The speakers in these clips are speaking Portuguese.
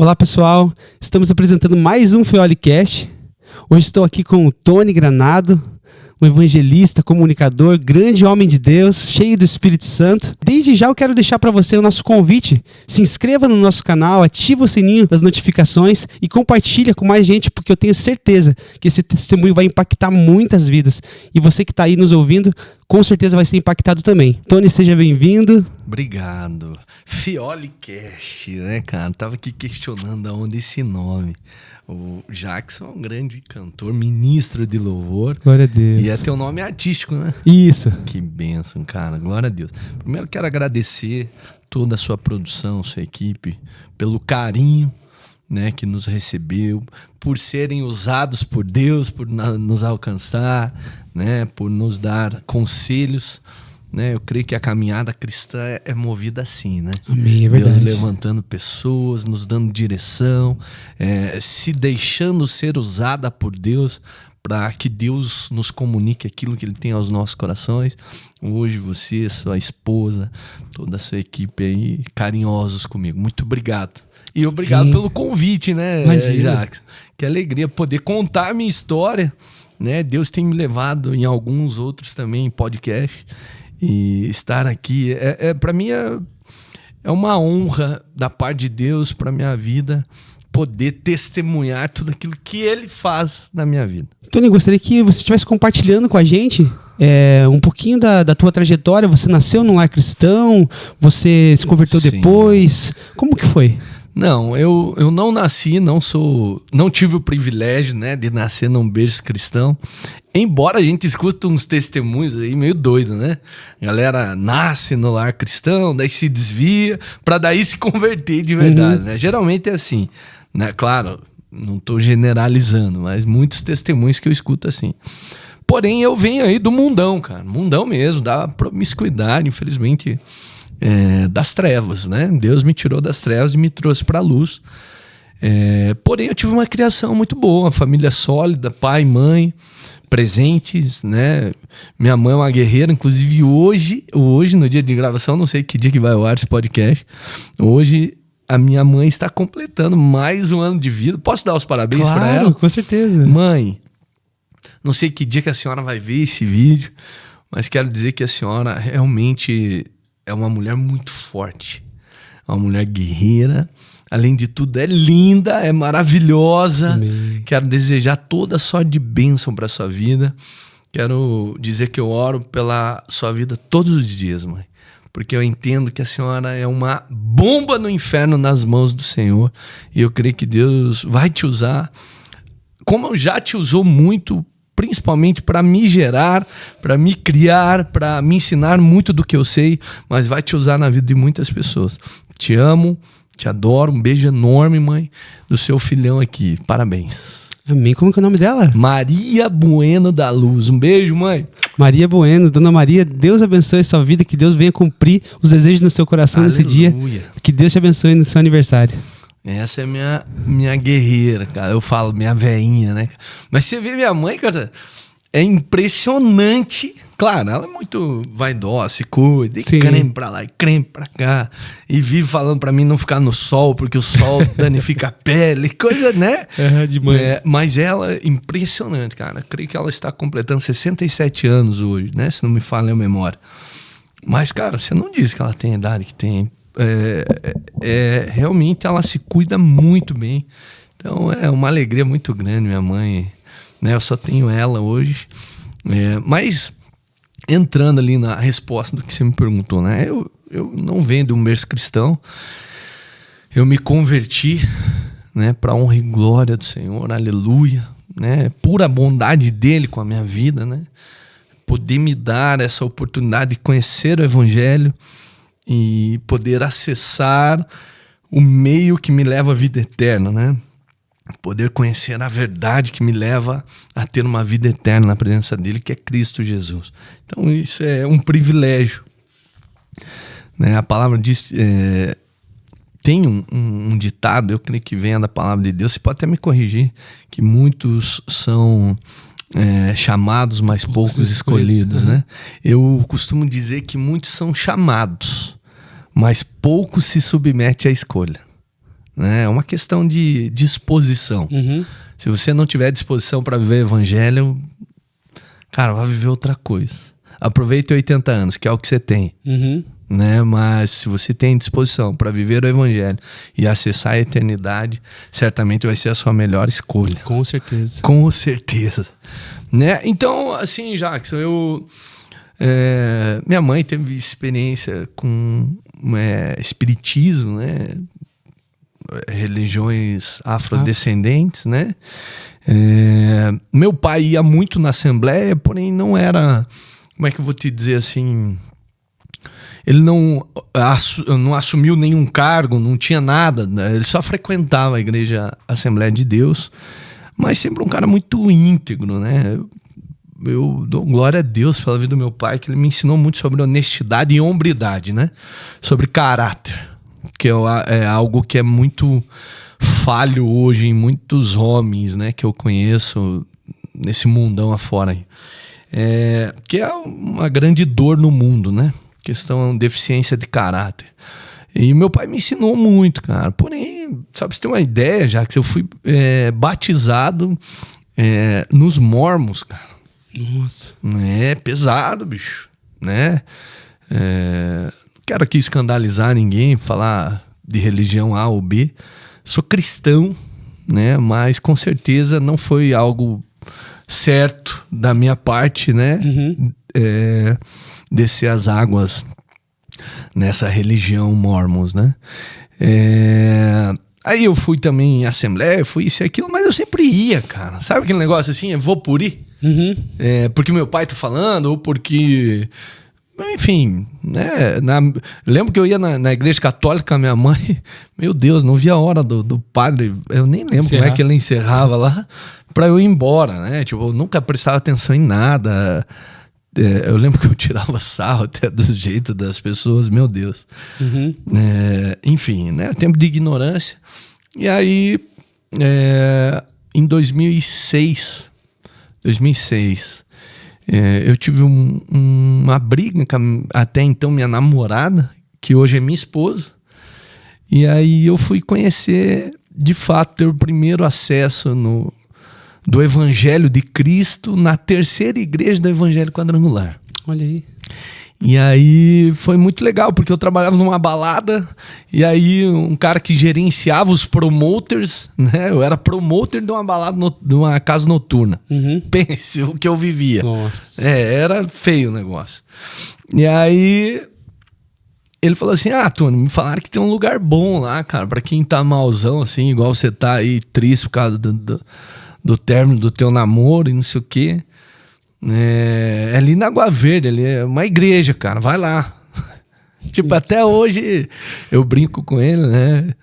Olá pessoal, estamos apresentando mais um Fiolicast. Hoje estou aqui com o Tony Granado, um evangelista, comunicador, grande homem de Deus, cheio do Espírito Santo. Desde já eu quero deixar para você o nosso convite. Se inscreva no nosso canal, ativa o sininho das notificações e compartilha com mais gente, porque eu tenho certeza que esse testemunho vai impactar muitas vidas. E você que está aí nos ouvindo, com certeza vai ser impactado também. Tony, seja bem-vindo. Obrigado. Fiolicast, né, cara? Tava aqui questionando aonde esse nome. O Jackson é um grande cantor, ministro de louvor. Glória a Deus. E é teu nome artístico, né? Isso. Que bênção, cara. Glória a Deus. Primeiro quero agradecer toda a sua produção, sua equipe, pelo carinho, né, que nos recebeu, por serem usados por Deus, por nos alcançar, né, por nos dar conselhos. Né, eu creio que a caminhada cristã é movida assim, né? Amém, é verdade. Deus levantando pessoas, nos dando direção, se deixando ser usada por Deus para que Deus nos comunique aquilo que Ele tem aos nossos corações. Hoje você, sua esposa, toda a sua equipe aí, carinhosos comigo. Muito obrigado. E obrigado pelo convite, né, Jackson? Que alegria poder contar a minha história, né? Deus tem me levado em alguns outros também em podcast. E estar aqui, para mim é uma honra da parte de Deus para minha vida, poder testemunhar tudo aquilo que Ele faz na minha vida. Tony, gostaria que você estivesse compartilhando com a gente um pouquinho da tua trajetória. Você nasceu num lar cristão, você se converteu depois, como que foi? Não, eu não nasci, não tive o privilégio, né, de nascer num berço cristão. Embora a gente escuta uns testemunhos aí meio doido, né? A galera nasce no lar cristão, daí se desvia, pra daí se converter de verdade, né? Geralmente é assim, né? Claro, não tô generalizando, mas muitos testemunhos que eu escuto assim. Porém, eu venho aí do mundão, cara. Mundão mesmo, da promiscuidade, infelizmente, das trevas, né? Deus me tirou das trevas e me trouxe pra luz. Porém, eu tive uma criação muito boa, uma família sólida, pai, mãe, presentes, né? Minha mãe é uma guerreira, inclusive hoje, no dia de gravação, não sei que dia que vai ao ar esse podcast, hoje a minha mãe está completando mais um ano de vida. Posso dar os parabéns para ela? Claro, com certeza. Mãe, não sei que dia que a senhora vai ver esse vídeo, mas quero dizer que a senhora realmente é uma mulher muito forte, uma mulher guerreira. Além de tudo, é linda, é maravilhosa. Amém. Quero desejar toda sorte de bênção para sua vida. Quero dizer que eu oro pela sua vida todos os dias, mãe. Porque eu entendo que a senhora é uma bomba no inferno nas mãos do Senhor. E eu creio que Deus vai te usar, como já te usou muito, principalmente para me gerar, para me criar, para me ensinar muito do que eu sei, mas vai te usar na vida de muitas pessoas. Te amo. Te adoro, um beijo enorme, mãe, do seu filhão aqui. Parabéns. Amém. Como que é o nome dela? Maria Bueno da Luz. Um beijo, mãe. Maria Bueno. Dona Maria, Deus abençoe sua vida, que Deus venha cumprir os desejos no seu coração nesse dia. Que Deus te abençoe no seu aniversário. Essa é minha guerreira, cara. Eu falo minha veinha, né? Mas você vê minha mãe, cara, é impressionante. Claro, ela é muito vaidosa, se cuida, e creme pra lá e creme pra cá. E vive falando pra mim não ficar no sol, porque o sol danifica a pele, coisa, né? De mãe. Mas ela é impressionante, cara. Creio que ela está completando 67 anos hoje, né? Se não me falha a memória. Mas, cara, você não diz que ela tem a idade que tem. Realmente ela se cuida muito bem. Então é uma alegria muito grande, minha mãe, né? Eu só tenho ela hoje. Mas entrando ali na resposta do que você me perguntou, né? Eu não venho de um berço cristão. Eu me converti, né, para honra e glória do Senhor, aleluia, né? Pura bondade dele com a minha vida, né? Poder me dar essa oportunidade de conhecer o Evangelho e poder acessar o meio que me leva à vida eterna, né? Poder conhecer a verdade que me leva a ter uma vida eterna na presença dele, que é Cristo Jesus. Então isso é um privilégio, né? A palavra diz, tem um ditado, eu creio que venha da palavra de Deus, você pode até me corrigir, que muitos são chamados, mas poucos escolhidos, né? Eu costumo dizer que muitos são chamados, mas poucos se submetem à escolha. né? É uma questão de disposição. Se você não tiver disposição para viver o evangelho, cara, vai viver outra coisa. Aproveite 80 anos, que é o que você tem. Né? Mas se você tem disposição para viver o evangelho e acessar a eternidade, certamente vai ser a sua melhor escolha. Com certeza. Com certeza. Né? Então, assim, Jackson, minha mãe teve experiência com espiritismo, né? Religiões afrodescendentes, né? Meu pai ia muito na assembleia, porém não era, como é que eu vou te dizer assim, ele não assumiu nenhum cargo, não tinha nada, né? Ele só frequentava a igreja Assembleia de Deus, mas sempre um cara muito íntegro, né? Eu dou glória a Deus pela vida do meu pai, que ele me ensinou muito sobre honestidade e hombridade, né? Sobre caráter, que é algo que é muito falho hoje em muitos homens, né? Que eu conheço nesse mundão afora aí. Que é uma grande dor no mundo, né? Questão de deficiência de caráter. E meu pai me ensinou muito, cara. Porém, só pra você ter uma ideia, já que eu fui batizado nos mormons, cara. Nossa. É pesado, bicho, né? Não quero aqui escandalizar ninguém, falar de religião A ou B. Sou cristão, né? Mas com certeza não foi algo certo da minha parte, né? Descer as águas nessa religião mormons, né? Aí eu fui também em assembleia, fui isso e aquilo, mas eu sempre ia, cara. Sabe aquele negócio assim, eu vou por ir? Porque meu pai tá falando, ou porque... Enfim, né? Lembro que eu ia na igreja católica com a minha mãe, meu Deus, não via a hora do padre, eu nem lembro como é que ele encerrava lá, pra eu ir embora, né? Tipo, eu nunca prestava atenção em nada. Eu lembro que eu tirava sarro até do jeito das pessoas, meu Deus. Enfim, né? Tempo de ignorância. E aí, em 2006, eu tive uma briga com até então minha namorada, que hoje é minha esposa. E aí eu fui conhecer, de fato, ter o primeiro acesso do Evangelho de Cristo na terceira igreja do Evangelho Quadrangular. Olha aí. E aí foi muito legal, porque eu trabalhava numa balada, e aí um cara que gerenciava os promoters, né? Eu era promoter de uma balada, de uma casa noturna. Pense o que eu vivia. Nossa. Era feio o negócio. E aí ele falou assim, Tony, me falaram que tem um lugar bom lá, cara, pra quem tá malzão, assim, igual você tá aí, triste por causa do término do teu namoro e não sei o quê. É ali na Água Verde, ali é uma igreja, cara, vai lá. Tipo, até hoje eu brinco com ele, né?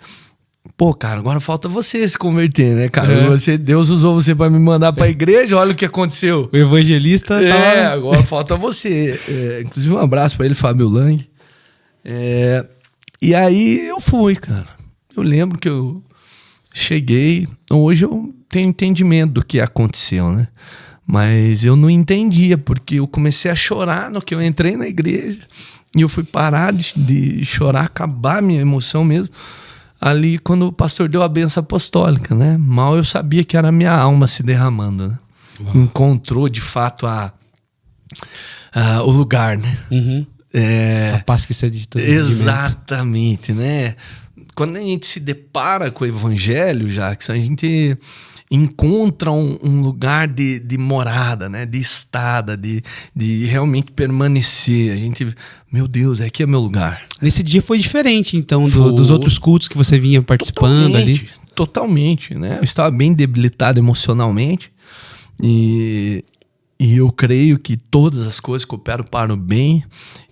Pô, cara, agora falta você se converter, né, cara? Deus usou você pra me mandar pra igreja, olha o que aconteceu. O evangelista tá... agora falta você. Inclusive um abraço pra ele, Fábio Lang. E aí eu fui, cara. Eu lembro que eu cheguei, hoje eu tenho entendimento do que aconteceu, né? Mas eu não entendia, porque eu comecei a chorar no que eu entrei na igreja. E eu fui parar de chorar, acabar minha emoção mesmo, ali quando o pastor deu a bênção apostólica, né? Mal eu sabia que era a minha alma se derramando, né? Encontrou, de fato, o lugar, né? A paz que excede de todo exatamente, né? Quando a gente se depara com o evangelho, Jackson, a gente encontra um lugar de morada, né? De estada, de realmente permanecer. A gente, meu Deus, aqui é meu lugar. Nesse dia foi diferente, então, dos outros cultos que você vinha participando ali? Totalmente, né? Eu estava bem debilitado emocionalmente e eu creio que todas as coisas cooperam para o bem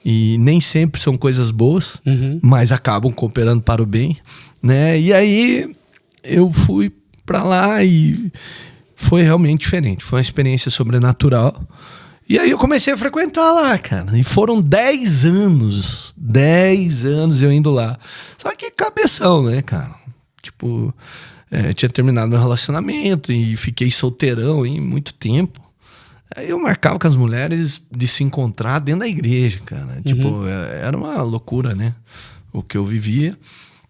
e nem sempre são coisas boas, mas acabam cooperando para o bem, né? E aí eu fui pra lá e foi realmente diferente. Foi uma experiência sobrenatural. E aí eu comecei a frequentar lá, cara. E foram 10 anos. 10 anos eu indo lá. Só que cabeção, né, cara? Tipo, tinha terminado meu relacionamento e fiquei solteirão em muito tempo. Aí eu marcava com as mulheres de se encontrar dentro da igreja, cara. Tipo, era uma loucura, né? O que eu vivia.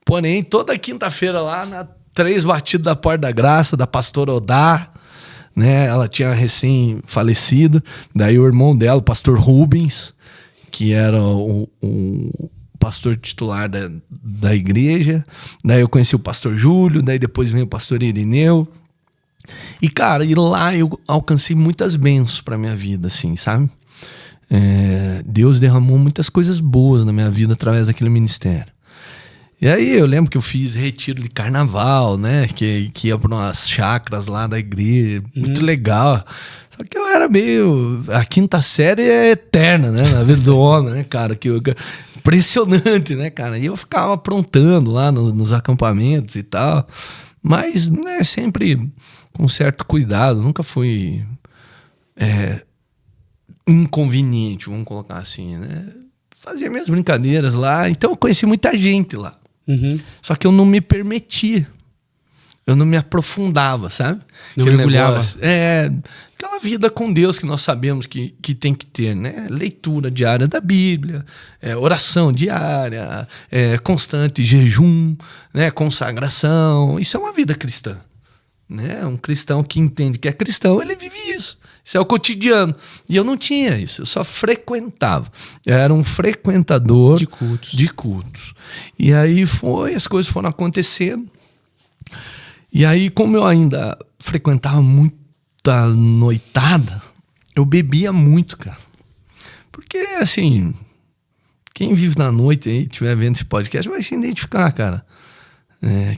Porém, toda quinta-feira lá, na 3 batidas da Porta da Graça, da pastora Odá, né? Ela tinha recém-falecido. Daí o irmão dela, o pastor Rubens, que era o pastor titular da igreja. Daí eu conheci o pastor Júlio, daí depois veio o pastor Irineu. E, cara, e lá eu alcancei muitas bênçãos pra minha vida, assim, sabe? Deus derramou muitas coisas boas na minha vida através daquele ministério. E aí eu lembro que eu fiz retiro de carnaval, né? Que ia para umas chácaras lá da igreja. Muito legal. Só que eu era meio... A 5ª série é eterna, né? Na vida do homem, né, cara? Impressionante, né, cara? E eu ficava aprontando lá nos acampamentos e tal. Mas, né, sempre com certo cuidado. Nunca fui inconveniente, vamos colocar assim, né? Fazia minhas brincadeiras lá. Então eu conheci muita gente lá. Só que eu não me permitia. Eu não me aprofundava, sabe? Não mergulhava. Aquela vida com Deus que nós sabemos que tem que ter, né? Leitura diária da Bíblia, oração diária, constante jejum, né? Consagração. Isso é uma vida cristã. Né? Um cristão que entende que é cristão, ele vive isso. Isso é o cotidiano. E eu não tinha isso, eu só frequentava. Eu era um frequentador de cultos. E aí as coisas foram acontecendo. E aí, como eu ainda frequentava muita noitada, eu bebia muito, cara. Porque, assim, quem vive na noite aí, estiver vendo esse podcast, vai se identificar, cara.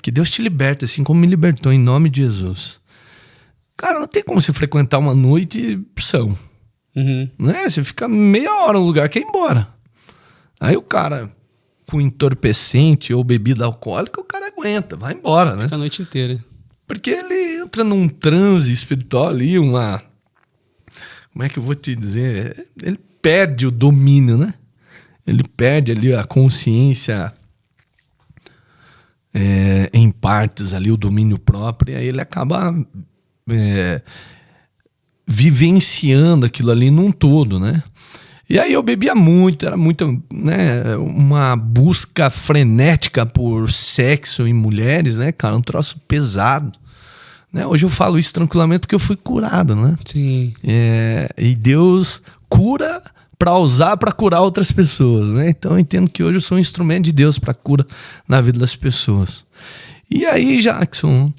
Que Deus te liberte, assim como me libertou, em nome de Jesus. Cara, não tem como você frequentar uma noite são. Né? Você fica meia hora no lugar, quer ir embora. Aí o cara, com entorpecente ou bebida alcoólica, o cara aguenta, vai embora, né? Fica a noite inteira. Porque ele entra num transe espiritual ali, como é que eu vou te dizer? Ele perde o domínio, né? Ele perde ali a consciência... em partes ali, o domínio próprio, e aí ele acaba vivenciando aquilo ali num todo, né? E aí eu bebia muito, era muito, né, uma busca frenética por sexo em mulheres, né, cara, um troço pesado, né? Hoje eu falo isso tranquilamente porque eu fui curado, né? Sim. E Deus cura para usar para curar outras pessoas, né? Então eu entendo que hoje eu sou um instrumento de Deus para cura na vida das pessoas. E aí, Jackson,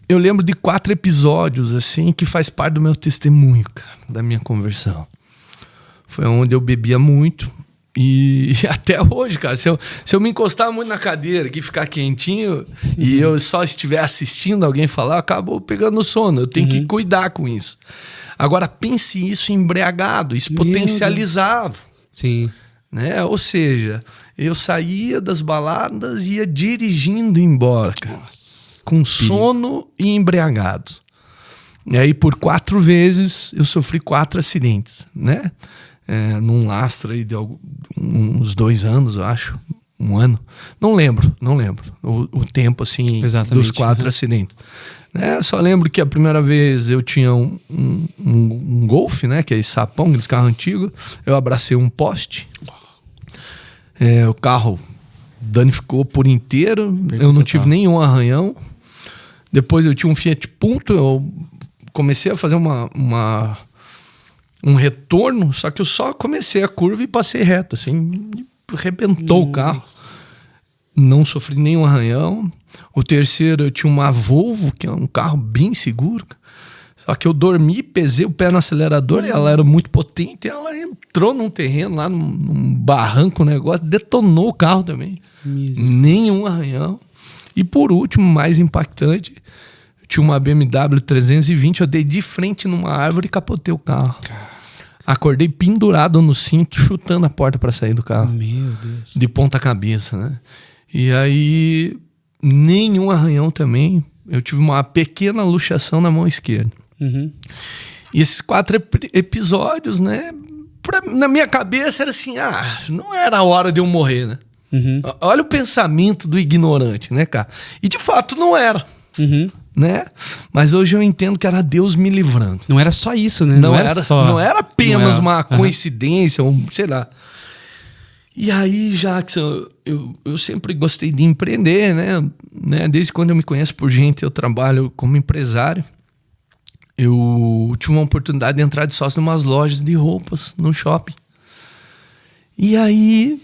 eu lembro de 4 episódios assim que faz parte do meu testemunho, cara, da minha conversão. Foi onde eu bebia muito e até hoje, cara, se eu me encostar muito na cadeira aqui, ficar quentinho e eu só estiver assistindo alguém falar, eu acabo pegando no sono. Eu tenho que cuidar com isso. Agora, pense isso embriagado, isso potencializava. Sim. Né? Ou seja, eu saía das baladas e ia dirigindo embora, cara. Nossa. Com sono e embriagado. E aí, por 4 vezes, eu sofri 4 acidentes, né? Num lastro aí de uns 2 anos, eu acho. 1 ano. Não lembro. O tempo, assim, exatamente, dos 4 acidentes. Eu só lembro que a primeira vez eu tinha um Golf, né? Que é esse sapão, aqueles carros antigos. Eu abracei um poste. O carro danificou por inteiro. Eu não tive nenhum arranhão. Depois eu tinha um Fiat Punto. Eu comecei a fazer um retorno. Só que eu só comecei a curva e passei reto, assim. Arrebentou o carro. Não sofri nenhum arranhão. O terceiro eu tinha uma Volvo, que é um carro bem seguro. Só que eu dormi, pesei o pé no acelerador e ela era muito potente. E ela entrou num terreno lá, num barranco, negócio, detonou o carro também. Nenhum arranhão. E por último, mais impactante, eu tinha uma BMW 320, eu dei de frente numa árvore e capotei o carro. Acordei pendurado no cinto, chutando a porta para sair do carro. Meu Deus. De ponta cabeça, né? E aí, nenhum arranhão também. Eu tive uma pequena luxação na mão esquerda. E esses 4 episódios, né? Na minha cabeça era assim, não era a hora de eu morrer, né? Olha o pensamento do ignorante, né, cara? E de fato não era. Né? Mas hoje eu entendo que era Deus me livrando. Não era só isso, né? Não era apenas uma coincidência, ou sei lá. E aí, Jackson, eu sempre gostei de empreender, né? Desde quando eu me conheço por gente, eu trabalho como empresário. Eu tive uma oportunidade de entrar de sócio em umas lojas de roupas no shopping. E aí,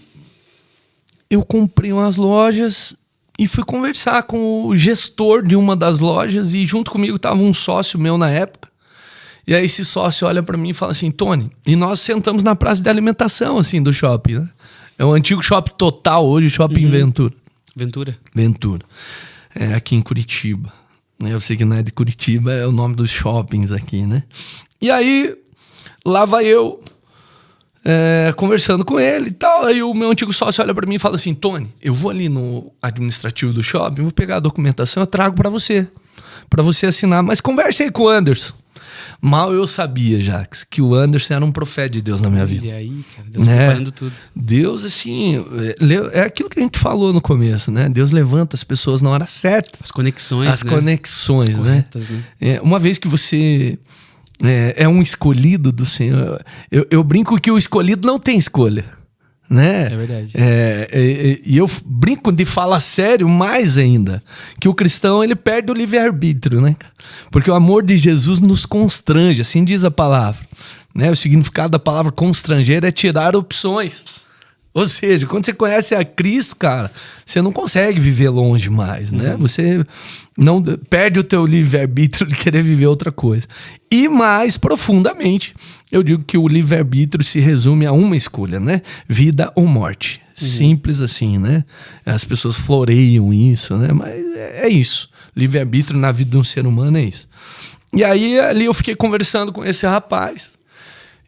eu comprei umas lojas e fui conversar com o gestor de uma das lojas e junto comigo estava um sócio meu na época. E aí esse sócio olha para mim e fala assim, Tony, e nós sentamos na praça de alimentação assim do shopping, né? É o antigo Shopping Total, hoje Shopping Ventura. Ventura. É aqui em Curitiba. Eu sei que não é de Curitiba, é o nome dos shoppings aqui, né? E aí, lá vai eu conversando com ele e tal. Aí o meu antigo sócio olha pra mim e fala assim, Tony, eu vou ali no administrativo do shopping, vou pegar a documentação, eu trago pra você assinar. Mas converse aí com o Anderson. Mal eu sabia, Jax, que o Anderson era um profeta de Deus na minha vida. E aí, cara, Deus preparando tudo. Deus, assim, é aquilo que a gente falou no começo, né? Deus levanta as pessoas na hora certa. As conexões, corretas, né? Uma vez que você é um escolhido do Senhor, eu brinco que o escolhido não tem escolha, né? É verdade. E eu brinco de falar sério mais ainda, que o cristão, ele perde o livre-arbítrio, né? Porque o amor de Jesus nos constrange, assim diz a palavra, né? O significado da palavra constranger é tirar opções. Ou seja, quando você conhece a Cristo, cara, você não consegue viver longe mais, né? Você não perde o teu livre-arbítrio de querer viver outra coisa. E mais profundamente, eu digo que o livre-arbítrio se resume a uma escolha, né? Vida ou morte. Simples assim, né? As pessoas floreiam isso, né? Mas é isso. Livre-arbítrio na vida de um ser humano é isso. E aí, ali eu fiquei conversando com esse rapaz.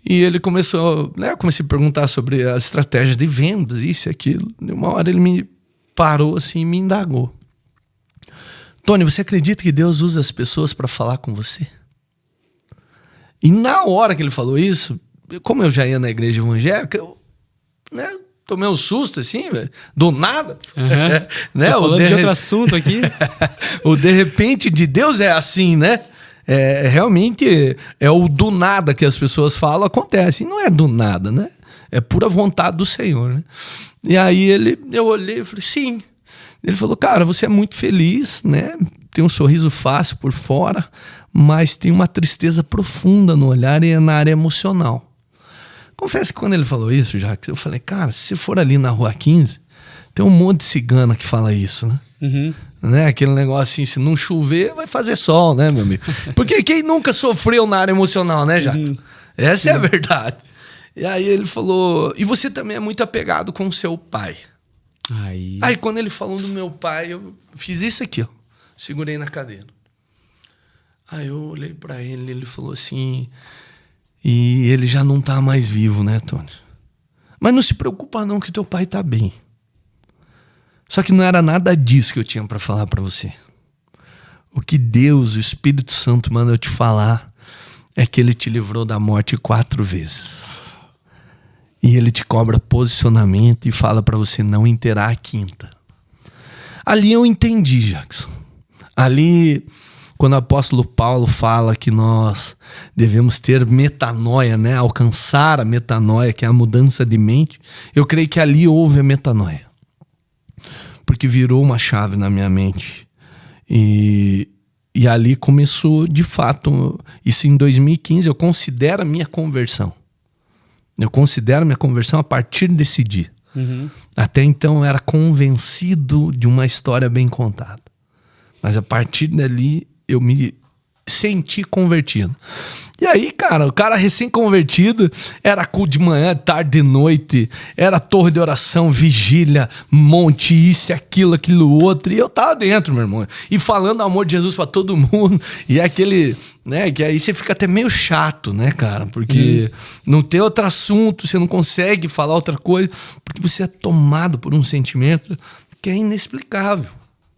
E ele começou, né? Eu comecei a perguntar sobre as estratégias de vendas, isso e aquilo. E uma hora ele me parou assim e me indagou. Tony, você acredita que Deus usa as pessoas para falar com você? E na hora que ele falou isso, como eu já ia na igreja evangélica, eu, né, tomei um susto assim, velho, do nada. Né? Tô falando de outro assunto aqui. O de repente de Deus é assim, né? Realmente é o do nada que as pessoas falam, acontece. E não é do nada, né? É pura vontade do Senhor, né? E aí eu olhei e falei, sim. Ele falou, cara, você é muito feliz, né? Tem um sorriso fácil por fora, mas tem uma tristeza profunda no olhar e é na área emocional. Confesso que quando ele falou isso, eu falei, cara, se você for ali na Rua 15, tem um monte de cigana que fala isso, né? Né? Aquele negócio assim, se não chover, vai fazer sol, né, meu amigo? Porque quem nunca sofreu na área emocional, né, Jackson? Essa é a verdade. E aí ele falou, e você também é muito apegado com o seu pai. Aí quando ele falou do meu pai, eu fiz isso aqui, ó. Segurei na cadeira. Aí eu olhei pra ele falou assim, e ele já não tá mais vivo, né, Tony? Mas não se preocupa não que teu pai tá bem. Só que não era nada disso que eu tinha para falar para você. O que Deus, o Espírito Santo, manda eu te falar é que ele te livrou da morte 4 vezes. E ele te cobra posicionamento e fala para você não inteirar a 5ª. Ali eu entendi, Jackson. Ali, quando o apóstolo Paulo fala que nós devemos ter metanoia, né? Alcançar a metanoia, que é a mudança de mente, eu creio que ali houve a metanoia. Porque virou uma chave na minha mente. E ali começou, de fato, isso em 2015, eu considero a minha conversão. Eu considero a minha conversão a partir desse dia. Até então eu era convencido de uma história bem contada. Mas a partir dali eu me senti convertido. E aí, cara, o cara recém-convertido era culto de manhã, tarde, de noite, era torre de oração, vigília, monte, isso, aquilo, outro. E eu tava dentro, meu irmão. E falando amor de Jesus pra todo mundo. E é aquele, né, que aí você fica até meio chato, né, cara? Porque não tem outro assunto, você não consegue falar outra coisa, porque você é tomado por um sentimento que é inexplicável.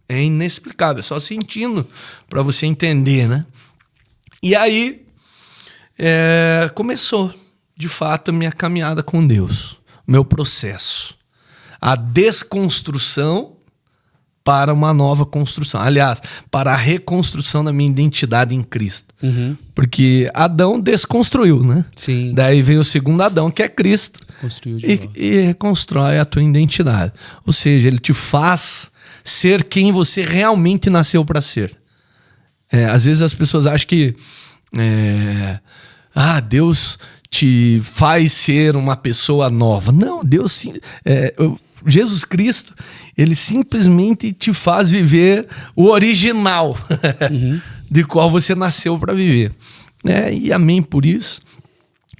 É inexplicável, é só sentindo pra você entender, né? E aí começou, de fato, a minha caminhada com Deus, meu processo, a desconstrução para uma nova construção. Aliás, para a reconstrução da minha identidade em Cristo. Porque Adão desconstruiu, né? Sim. Daí veio o segundo Adão, que é Cristo. Construiu de volta. E reconstrói a tua identidade. Ou seja, ele te faz ser quem você realmente nasceu para ser. Às vezes as pessoas acham que Deus te faz ser uma pessoa nova. Não, Deus... Jesus Cristo, ele simplesmente te faz viver o original de qual você nasceu para viver. E amém por isso.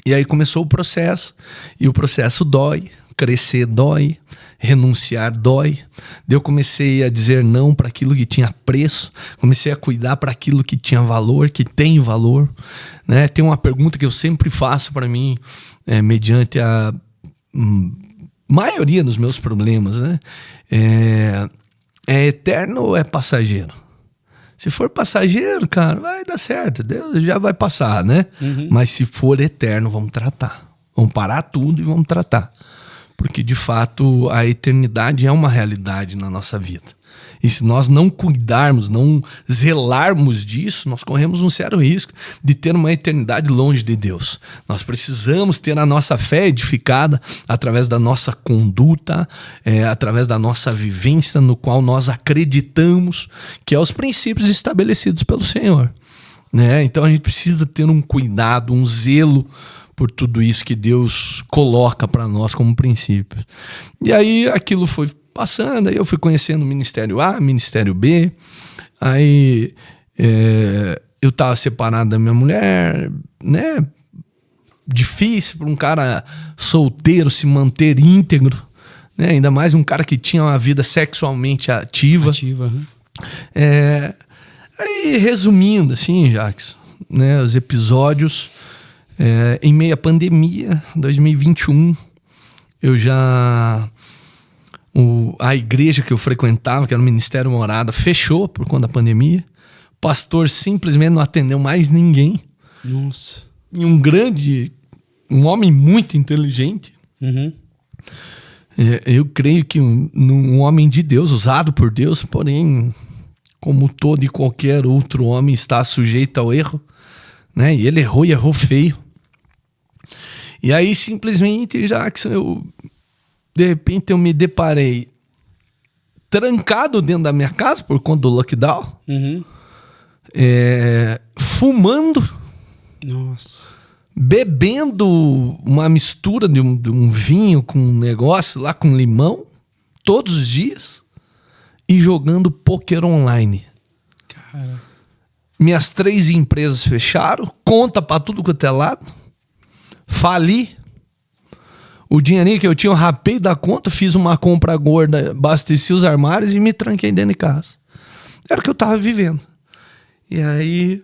E aí começou o processo. E o processo dói. Crescer dói. Renunciar dói. Daí eu comecei a dizer não para aquilo que tinha preço. Comecei a cuidar para aquilo que tinha valor, que tem valor. Tem uma pergunta que eu sempre faço para mim, mediante a maioria dos meus problemas, né? É eterno ou é passageiro? Se for passageiro, cara, vai dar certo. Deus já vai passar, né? Mas se for eterno, vamos tratar. Vamos parar tudo e vamos tratar. Porque, de fato, a eternidade é uma realidade na nossa vida. E se nós não cuidarmos, não zelarmos disso, nós corremos um sério risco de ter uma eternidade longe de Deus. Nós precisamos ter a nossa fé edificada através da nossa conduta, através da nossa vivência, no qual nós acreditamos que é os princípios estabelecidos pelo Senhor. Então a gente precisa ter um cuidado, um zelo por tudo isso que Deus coloca para nós como princípios. E aí aquilo foi passando, aí eu fui conhecendo o Ministério A, Ministério B, aí eu estava separado da minha mulher, né? Difícil para um cara solteiro se manter íntegro, né? Ainda mais um cara que tinha uma vida sexualmente ativa. Aí, resumindo, assim, Jackson, né? Os episódios, em meio à pandemia, 2021, eu já... A igreja que eu frequentava, que era o Ministério Morada, fechou por conta da pandemia. O pastor simplesmente não atendeu mais ninguém. Nossa. E um homem muito inteligente. Eu creio que um homem de Deus, usado por Deus, porém, como todo e qualquer outro homem, está sujeito ao erro, né? E ele errou e errou feio. E aí, simplesmente, Jackson, de repente eu me deparei trancado dentro da minha casa por conta do lockdown, fumando, bebendo uma mistura de um vinho com um negócio lá com limão todos os dias e jogando poker online. Cara. Minhas 3 empresas fecharam, conta pra tudo quanto é lado, fali. O dinheirinho que eu tinha, eu rapei da conta, fiz uma compra gorda, abasteci os armários e me tranquei dentro de casa. Era o que eu tava vivendo. E aí,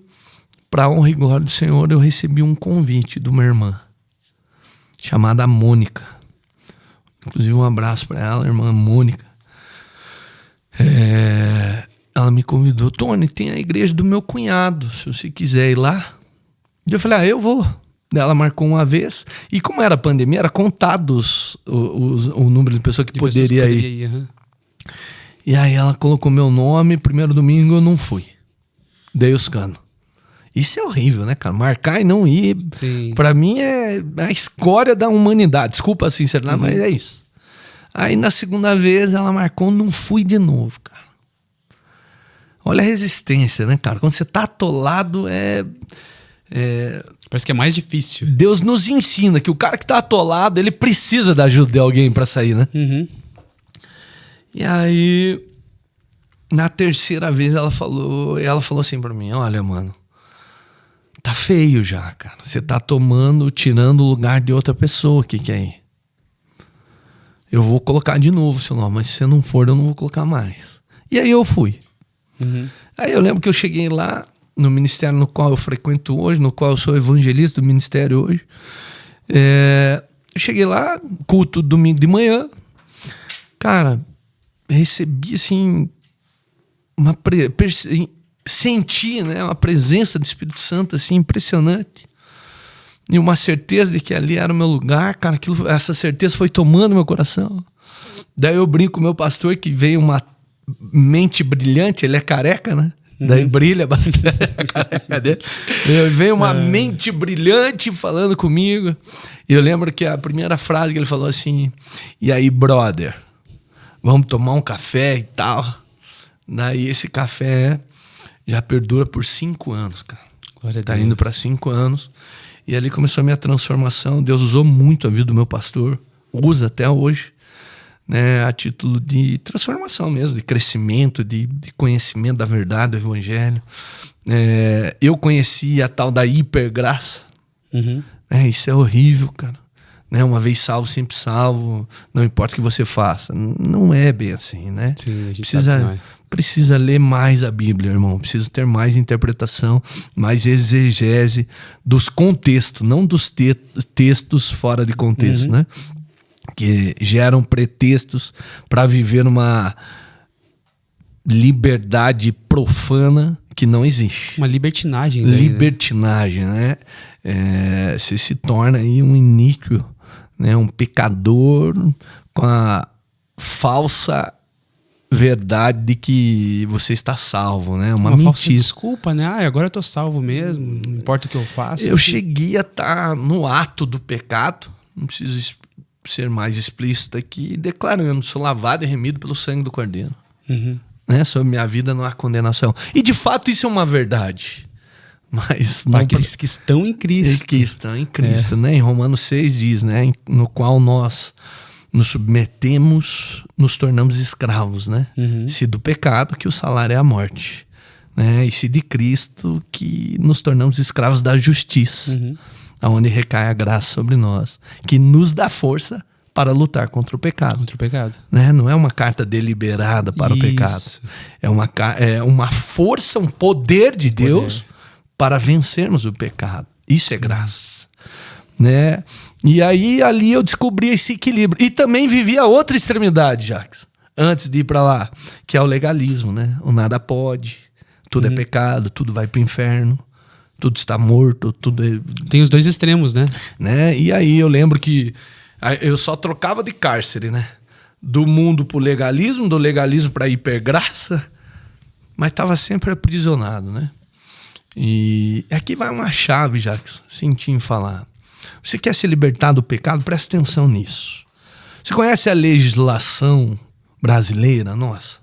pra honra e glória do Senhor, eu recebi um convite de uma irmã, chamada Mônica. Inclusive, um abraço pra ela, irmã Mônica. Ela me convidou: Tony, tem a igreja do meu cunhado, se você quiser ir lá. E eu falei: eu vou. Ela marcou uma vez, e como era pandemia, era contados o número de pessoas que poderia ir. E aí ela colocou meu nome, primeiro domingo eu não fui. Dei os canos. Isso é horrível, né, cara? Marcar e não ir, sim, pra mim é a escória da humanidade. Desculpa a sinceridade, mas é isso. Aí na segunda vez ela marcou, não fui de novo, cara. Olha a resistência, né, cara? Quando você tá atolado, parece que é mais difícil. Deus nos ensina que o cara que tá atolado, ele precisa da ajuda de alguém pra sair, né? E aí, na terceira vez, ela falou assim pra mim: olha, mano, tá feio já, cara. Você tá tirando o lugar de outra pessoa que quer ir. Eu vou colocar de novo seu nome, mas se você não for, eu não vou colocar mais. E aí eu fui. Aí eu lembro que eu cheguei lá, no ministério no qual eu frequento hoje, no qual eu sou evangelista do ministério hoje. Eu cheguei lá, culto domingo de manhã. Cara, recebi assim, senti, né, uma presença do Espírito Santo assim, impressionante. E uma certeza de que ali era o meu lugar, cara. Essa certeza foi tomando meu coração. Daí eu brinco com o meu pastor que veio uma mente brilhante, ele é careca, né? Daí brilha bastante a careca dele. Veio uma mente brilhante falando comigo. E eu lembro que a primeira frase que ele falou assim: e aí, brother, vamos tomar um café e tal. Daí esse café já perdura por 5 anos, cara. Glória a Tá Deus. indo para 5 anos. E ali começou a minha transformação. Deus usou muito a vida do meu pastor. Usa até hoje. Né, a título de transformação mesmo, de crescimento, de conhecimento da verdade do evangelho. Eu conheci a tal da hipergraça. Isso é horrível, cara. Né, uma vez salvo, sempre salvo, não importa o que você faça. Não é bem assim, né? Sim, a gente sabe que não é. Precisa ler mais a Bíblia, irmão. Precisa ter mais interpretação, mais exegese dos contextos, não dos textos fora de contexto, né? Que geram pretextos para viver uma liberdade profana que não existe. Uma libertinagem. Daí, Libertinagem, né? Você se torna aí um iníquo, né? Um pecador com a falsa verdade de que você está salvo, né? Uma falsa mentira. desculpa, né? Agora eu tô salvo mesmo, não importa o que eu faço. Eu cheguei a estar no ato do pecado, não preciso ser mais explícito aqui, declarando: sou lavado e remido pelo sangue do Cordeiro. Né? Sobre minha vida não há condenação. E de fato isso é uma verdade. Mas para aqueles que estão em Cristo. Que estão em Cristo, né? Em Romanos 6 diz, né? No qual nós nos submetemos, nos tornamos escravos, né? Se do pecado, que o salário é a morte. Né? E se de Cristo, que nos tornamos escravos da justiça. Onde recai a graça sobre nós, que nos dá força para lutar contra o pecado. Contra o pecado. Né? Não é uma carta deliberada para o pecado. É uma força, um poder de Deus para vencermos o pecado. Isso é graça. Né? E aí, ali eu descobri esse equilíbrio. E também vivi a outra extremidade, Jacques, antes de ir para lá, que é o legalismo, né? O nada pode, tudo é pecado, tudo vai para o inferno. Tudo está morto, tudo é... Tem os dois extremos, né? E aí eu lembro que eu só trocava de cárcere, né? Do mundo pro legalismo, do legalismo pra hipergraça, mas estava sempre aprisionado, né? E aqui vai uma chave, já que senti em falar. Você quer se libertar do pecado? Presta atenção nisso. Você conhece a legislação brasileira nossa?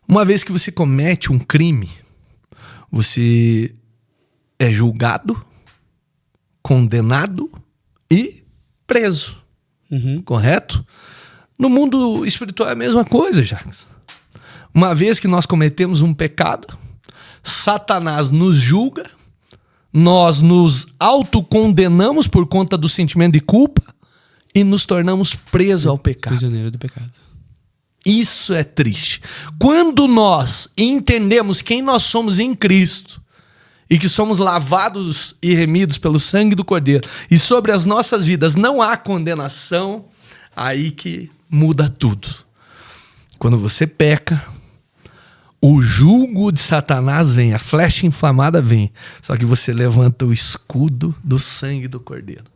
Uma vez que você comete um crime, você é julgado, condenado e preso. Correto? No mundo espiritual é a mesma coisa, Jacques. Uma vez que nós cometemos um pecado, Satanás nos julga, nós nos autocondenamos por conta do sentimento de culpa e nos tornamos presos ao pecado. Prisioneiro do pecado. Isso é triste. Quando nós entendemos quem nós somos em Cristo e que somos lavados e remidos pelo sangue do Cordeiro e sobre as nossas vidas não há condenação, aí que muda tudo. Quando você peca, o jugo de Satanás vem, a flecha inflamada vem, só que você levanta o escudo do sangue do Cordeiro.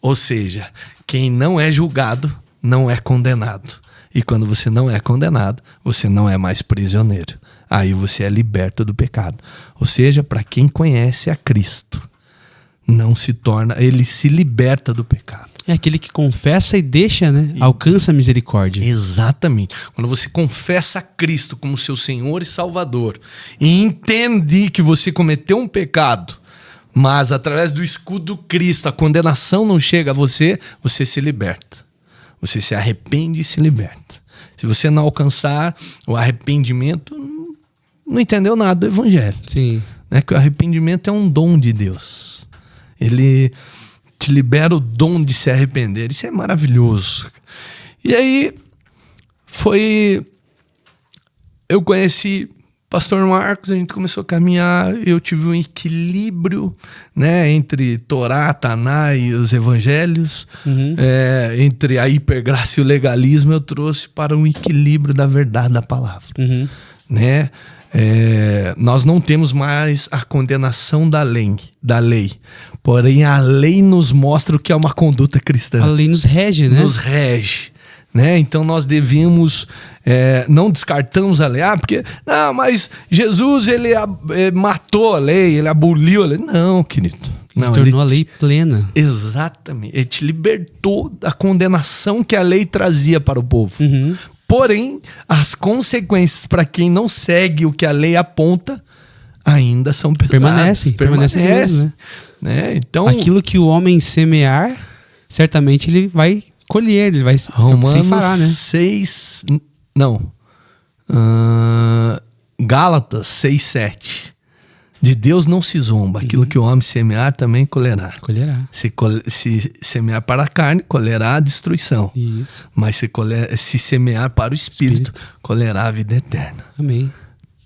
Ou seja, quem não é julgado não é condenado. E quando você não é condenado, você não é mais prisioneiro. Aí você é liberto do pecado. Ou seja, para quem conhece a Cristo, não se torna, ele se liberta do pecado. É aquele que confessa e deixa, né? Alcança a misericórdia. Exatamente. Quando você confessa a Cristo como seu Senhor e Salvador e entende que você cometeu um pecado, mas através do escudo do Cristo a condenação não chega a você, você se liberta. Você se arrepende e se liberta. Se você não alcançar o arrependimento, não entendeu nada do Evangelho. Sim. Né? Que o arrependimento é um dom de Deus. Ele te libera o dom de se arrepender. Isso é maravilhoso. E aí, eu conheci Pastor Marcos, a gente começou a caminhar, eu tive um equilíbrio, né, entre Torá, Taná e os evangelhos, entre a hipergraça e o legalismo, eu trouxe para um equilíbrio da verdade da palavra. Né? Nós não temos mais a condenação da lei, porém a lei nos mostra o que é uma conduta cristã. A lei nos rege, né? Nos rege. né? Então nós devemos, não descartamos a lei, porque, não, mas Jesus, ele matou a lei, ele aboliu a lei. Não, querido. Ele Não, tornou a lei plena. Exatamente. Ele te libertou da condenação que a lei trazia para o povo. Uhum. Porém, as consequências para quem não segue o que a lei aponta ainda são pesadas. Permanecem mesmo, né? Então, aquilo que o homem semear, certamente ele vai colher, ele vai sem falar, né? 6... Não. Gálatas 6:7. De Deus não se zomba. Aquilo que o homem semear também colherá. Colherá. Se semear para a carne, colherá a destruição. Isso. Mas se semear para o espírito, colherá a vida eterna. Amém.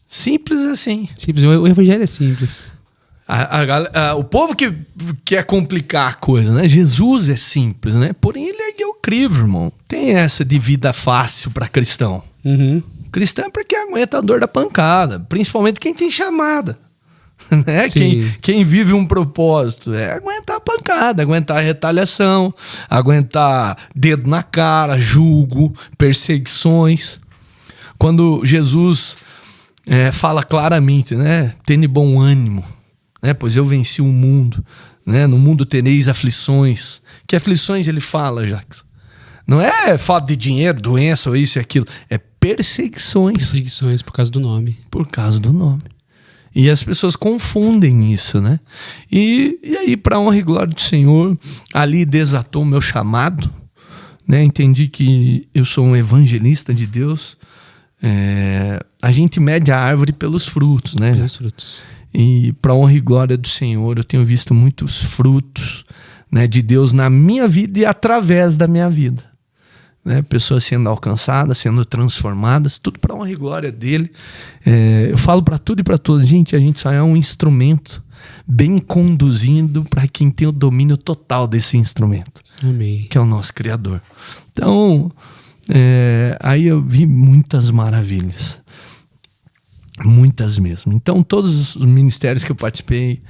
Simples assim. Simples. O evangelho é simples. O povo que quer complicar a coisa, né? Jesus é simples, né? Porém, ele ergueu o crivo, irmão. Tem essa de vida fácil para cristão. Uhum. Cristão é para quem aguenta a dor da pancada. Principalmente quem tem chamada. Né? Quem vive um propósito aguentar a pancada, aguentar a retaliação, aguentar dedo na cara, julgo, perseguições. Quando Jesus fala claramente, né? Tende bom ânimo, né? Pois eu venci o mundo, né? No mundo tereis aflições. Que aflições ele fala, Jackson? Não é falta de dinheiro, doença ou isso e aquilo, é perseguições. Perseguições por causa do nome. Por causa do nome. E as pessoas confundem isso, né? E aí, para honra e glória do Senhor, ali desatou o meu chamado, né? Entendi que eu sou um evangelista de Deus. A gente mede a árvore pelos frutos, né? Pelos frutos. E para honra e glória do Senhor, eu tenho visto muitos frutos, né, de Deus na minha vida e através da minha vida. Né, pessoas sendo alcançadas, sendo transformadas, tudo para honra e glória dele. Eu falo para tudo e para todos, gente, a gente só é um instrumento bem conduzido para quem tem o domínio total desse instrumento. Amém. Que é o nosso Criador. Então, aí eu vi muitas maravilhas, muitas mesmo. Então, todos os ministérios que eu participei,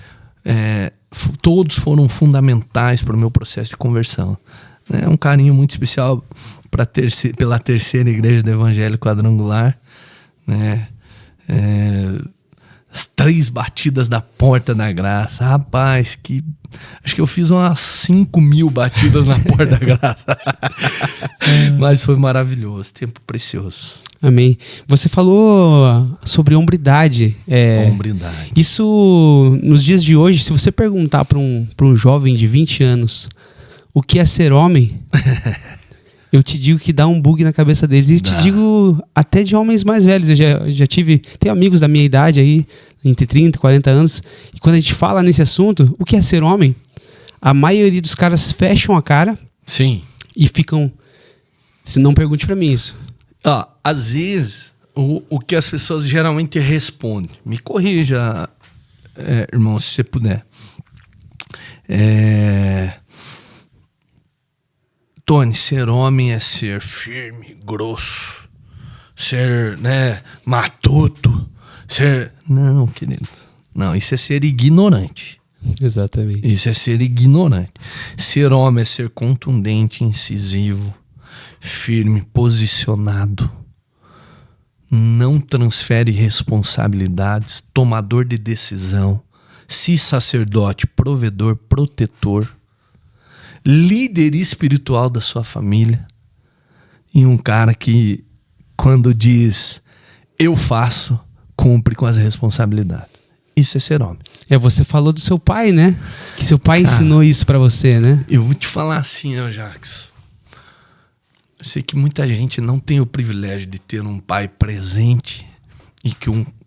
todos foram fundamentais para o meu processo de conversão. Um carinho muito especial pela terceira igreja do Evangelho Quadrangular, né? As 3 batidas da porta da graça. Rapaz, acho que eu fiz umas 5.000 batidas na porta da graça. Mas foi maravilhoso, tempo precioso. Amém. Você falou sobre hombridade. Hombridade. Isso, nos dias de hoje, se você perguntar para um jovem de 20 anos o que é ser homem, eu te digo que dá um bug na cabeça deles. E te digo até de homens mais velhos. Eu já tenho amigos da minha idade aí, entre 30 e 40 anos. E quando a gente fala nesse assunto, o que é ser homem? A maioria dos caras fecham a cara. Sim. E ficam... Se não pergunte pra mim isso. Às vezes, o que as pessoas geralmente respondem... Me corrija, irmão, se você puder. Tony, ser homem é ser firme, grosso, ser, matuto, ser... Não, querido. Não, isso é ser ignorante. Exatamente. Isso é ser ignorante. Ser homem é ser contundente, incisivo, firme, posicionado. Não transfere responsabilidades, tomador de decisão, se sacerdote, provedor, protetor, líder espiritual da sua família, e um cara que, quando diz eu faço, cumpre com as responsabilidades. Isso é ser homem. Você falou do seu pai, né? Que seu pai ensinou isso pra você, né? Eu vou te falar assim, Jackson. Eu sei que muita gente não tem o privilégio de ter um pai presente e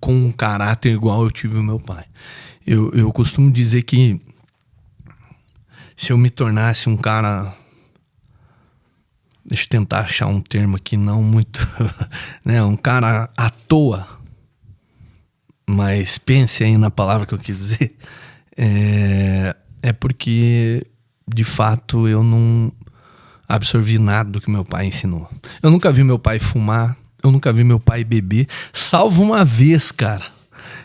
com um caráter igual eu tive o meu pai. Eu costumo dizer que se eu me tornasse um cara... Deixa eu tentar achar um termo aqui não muito... né, um cara à toa. Mas pense aí na palavra que eu quis dizer. É porque, de fato, eu não absorvi nada do que meu pai ensinou. Eu nunca vi meu pai fumar. Eu nunca vi meu pai beber. Salvo uma vez, cara,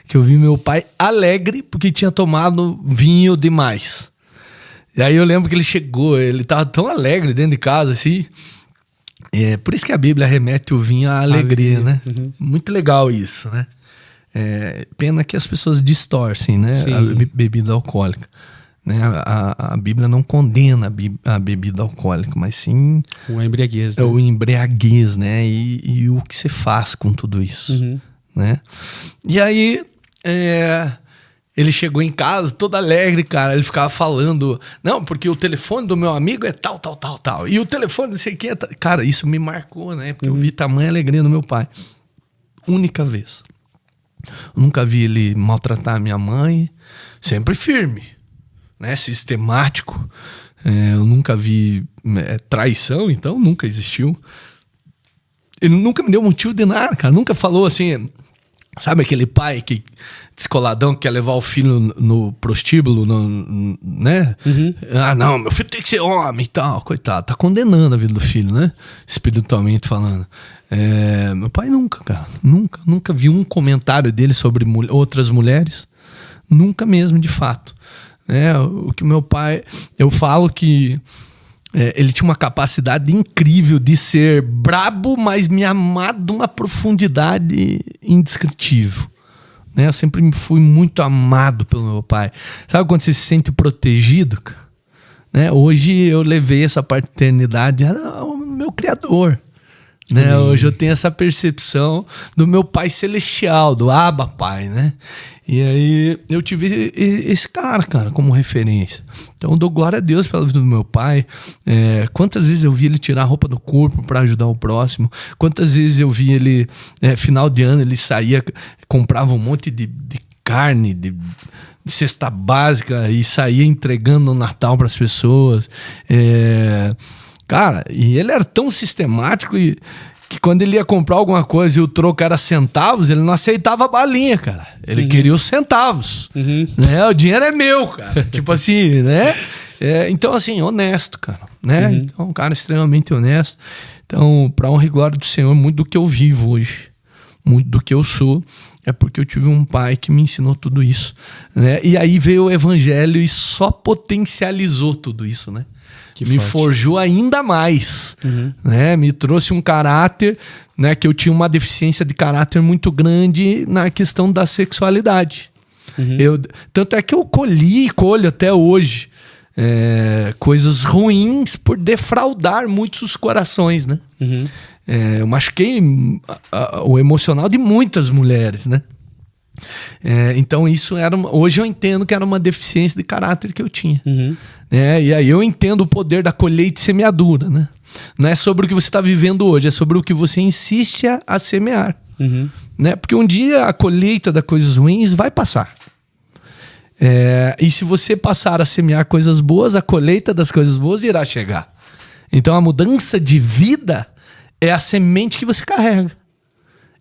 que eu vi meu pai alegre porque tinha tomado vinho demais. E aí eu lembro que ele chegou, ele tava tão alegre dentro de casa, assim. Por isso que a Bíblia remete o vinho à alegria, né? Uhum. Muito legal isso, né? Pena que as pessoas distorcem, né? Sim. A bebida alcoólica. Né? A Bíblia não condena a bebida alcoólica, mas sim O embriaguez, né? o embriaguez, né? E o que você faz com tudo isso, Uhum. né? E aí, ele chegou em casa todo alegre, cara. Ele ficava falando, não, porque o telefone do meu amigo é tal, tal, tal, tal. E o telefone não sei quem é tal. Cara, isso me marcou, né? Porque eu vi tamanha alegria no meu pai. Única vez. Eu nunca vi ele maltratar a minha mãe. Sempre firme, né? Sistemático. Eu nunca vi traição, então nunca existiu. Ele nunca me deu motivo de nada, cara. Nunca falou assim... Sabe aquele pai que descoladão que quer levar o filho no prostíbulo, né? Uhum. Ah, não, meu filho tem que ser homem e tal. Coitado, tá condenando a vida do filho, né? Espiritualmente falando. Meu pai nunca, cara. Nunca vi um comentário dele sobre outras mulheres. Nunca mesmo, de fato. O que meu pai... Eu falo que... ele tinha uma capacidade incrível de ser brabo, mas me amar de uma profundidade indescritível. Eu sempre fui muito amado pelo meu pai. Sabe quando você se sente protegido? Hoje eu levei essa paternidade ao meu Criador. Hoje eu tenho essa percepção do meu Pai Celestial, do Abba Pai, né? E aí eu tive esse cara, como referência. Então eu dou glória a Deus pela vida do meu pai. Quantas vezes eu vi ele tirar a roupa do corpo para ajudar o próximo. Quantas vezes eu vi ele, final de ano, ele saía, comprava um monte de carne, de cesta básica e saía entregando no Natal para as pessoas. Cara, e ele era tão sistemático que quando ele ia comprar alguma coisa e o troco era centavos, ele não aceitava a balinha, cara. Ele queria os centavos. O dinheiro é meu, cara. Tipo assim, né? Então, assim, honesto, cara. Né? Então, um cara extremamente honesto. Então, pra honra e glória do Senhor, muito do que eu vivo hoje, muito do que eu sou, é porque eu tive um pai que me ensinou tudo isso. Né? E aí veio o evangelho e só potencializou tudo isso, né? Me forjou ainda mais, né? Me trouxe um caráter, né? Que eu tinha uma deficiência de caráter muito grande na questão da sexualidade. Tanto é que eu colhi e colho até hoje coisas ruins por defraudar muitos corações, né? Eu machuquei o emocional de muitas mulheres, né? Então isso hoje eu entendo que era uma deficiência de caráter que eu tinha. E aí eu entendo o poder da colheita e semeadura, né? Não é sobre o que você está vivendo hoje, é sobre o que você insiste a semear. Né? Porque um dia a colheita das coisas ruins vai passar. E se você passar a semear coisas boas, a colheita das coisas boas irá chegar. Então a mudança de vida é a semente que você carrega.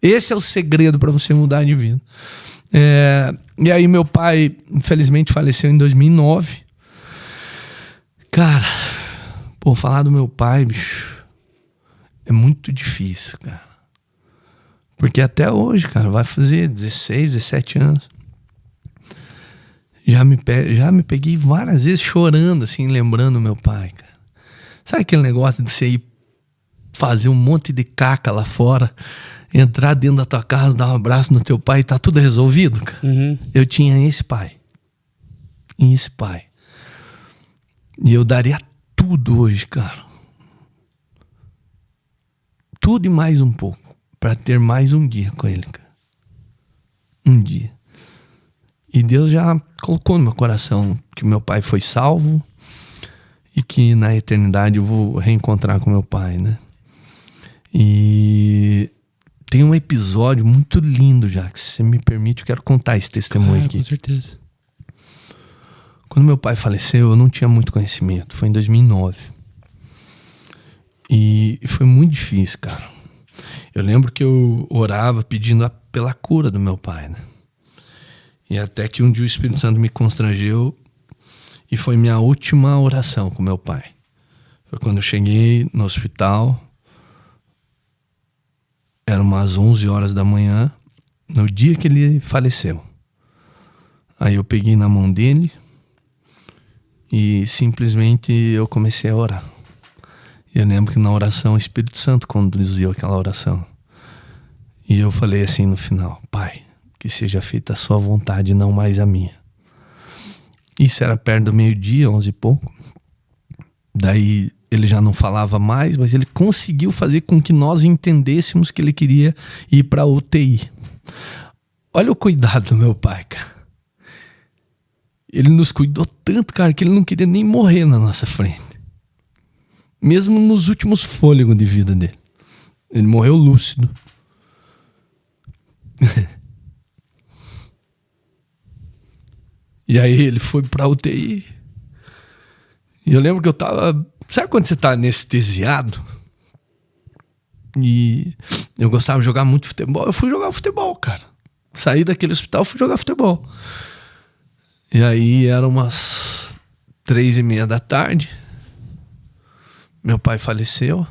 Esse é o segredo para você mudar de vida. E aí meu pai, infelizmente, faleceu em 2009. Cara, falar do meu pai, bicho, é muito difícil, cara. Porque até hoje, cara, vai fazer 16, 17 anos. Já me peguei várias vezes chorando, assim, lembrando meu pai, cara. Sabe aquele negócio de você ir fazer um monte de caca lá fora, entrar dentro da tua casa, dar um abraço no teu pai e tá tudo resolvido, cara? Eu tinha esse pai. Esse pai. E eu daria tudo hoje, cara. Tudo e mais um pouco. Pra ter mais um dia com ele, cara. Um dia. E Deus já colocou no meu coração que meu pai foi salvo e que na eternidade eu vou reencontrar com meu pai, né? E tem um episódio muito lindo já, que se você me permite, eu quero contar esse testemunho aqui. Com certeza. Quando meu pai faleceu, eu não tinha muito conhecimento. Foi em 2009. E foi muito difícil, cara. Eu lembro que eu orava pedindo pela cura do meu pai, né? E até que um dia o Espírito Santo me constrangeu e foi minha última oração com meu pai. Foi quando eu cheguei no hospital. Eram umas 11 horas da manhã, no dia que ele faleceu. Aí eu peguei na mão dele e simplesmente eu comecei a orar. E eu lembro que na oração o Espírito Santo conduziu aquela oração. E eu falei assim no final: Pai, que seja feita a sua vontade, não mais a minha. Isso era perto do meio-dia, 11 e pouco. Daí ele já não falava mais, mas ele conseguiu fazer com que nós entendêssemos que ele queria ir para a UTI. Olha o cuidado do meu pai, cara. Ele nos cuidou tanto, cara, que ele não queria nem morrer na nossa frente. Mesmo nos últimos fôlegos de vida dele. Ele morreu lúcido. E aí ele foi pra UTI. E eu lembro que eu tava... Sabe quando você tá anestesiado? E eu gostava de jogar muito futebol. Eu fui jogar futebol, cara. Saí daquele hospital, fui jogar futebol. E aí eram umas 3:30 da tarde. Meu pai faleceu.